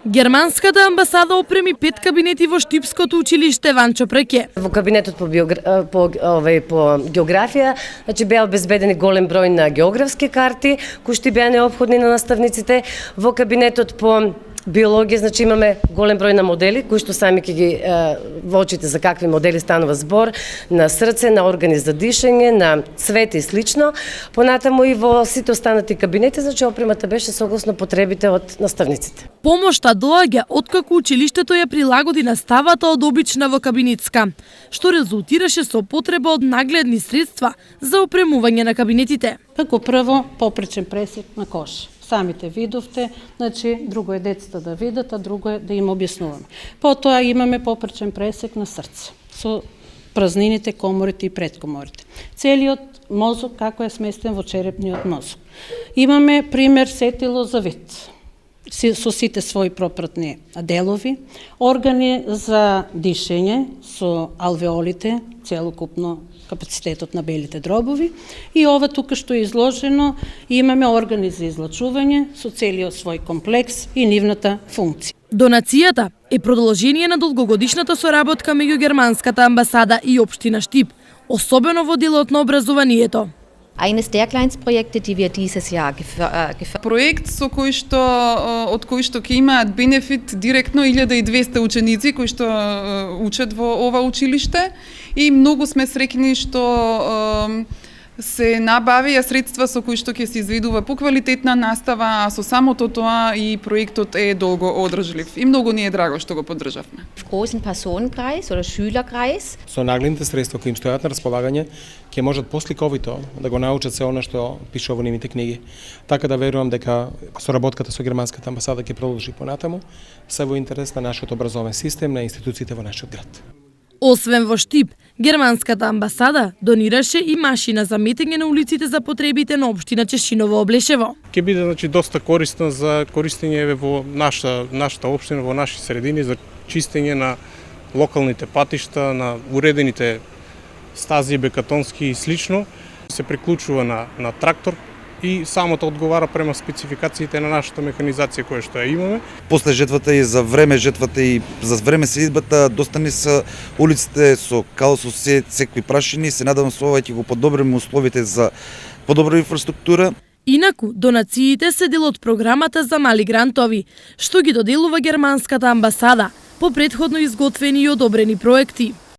Германската амбасада опреми 5 кабинети во Штипското училиште Ванчо Преке. Во кабинетот по географија, беа обезбедени голем број на географски карти кои што беа неопходни на наставниците. Во кабинетот по биологија, имаме голем број на модели, кои што сами ќе ги во очите за какви модели станува збор, на срце, на органи за дишење, на цвет и слично. Понатаму и во сите останати кабинети, опремата беше согласно потребите од наставниците. Помошта доаѓа откако училиштето ја прилагоди наставата од обична во кабинетска, што резултираше со потреба од нагледни средства за опремување на кабинетите. Како прво, попречен пресек на кош. Самите видовте, друго е децата да видат, а друго е да им објаснуваме. Потоа имаме попречен пресек на срце, со празнините, коморите и предкоморите. Целиот мозок како е сместен во черепниот мозок. Имаме пример сетило за вид, со сите своји пропратни делови, органи за дишење, со алвеолите, целокупно капацитетот на белите дробови, и ова тука што е изложено, имаме органи за излачување со целиот свој комплекс и нивната функција. Донацијата е продолжение на долгогодишната соработка меѓу Германската амбасада и општина Штип, особено во делот на образованието. Eines der Kleinstprojekte, die wir dieses Jahr Проект со кој што од кој што ќе имаат бенефит директно 1200 ученици кои што учат во ова училиште, и многу сме среќни што се набавија средства со кои што ќе се изведува поквалитетна настава, а со самото тоа и проектот е долго одржлив. И многу ни е драго што го поддржавме. Großen Personenkreis oder Schülerkreis. Со нагледните средства кои им стојат на располагање, ќе можат посликовито да го научат се она што пише во нивните книги. Така да верувам дека соработката со Германската амбасада ќе продолжи понатаму, се во интерес на нашиот образовен систем, на институциите во нашиот град. Освен во Штип, Германската амбасада донираше и машина за метење на улиците за потребите на општина Чешиново Облешево. Ќе биде доста корисна за користење во нашата општина, во наши средини, за чистење на локалните патишта, на уредените стази бекатонски и слично. Се приклучува на трактор и самото одговара према спецификациите на нашата механизација која што ја имаме. После жетвата и за време жетвата и за време селидбата доста не се улиците со као со секви прашини. Се надевам со ова ќе го подобриме условите за подобра инфраструктура. Инаку, донациите се дел од програмата за мали грантови, што ги доделува Германската амбасада по претходно изготвени и одобрени проекти.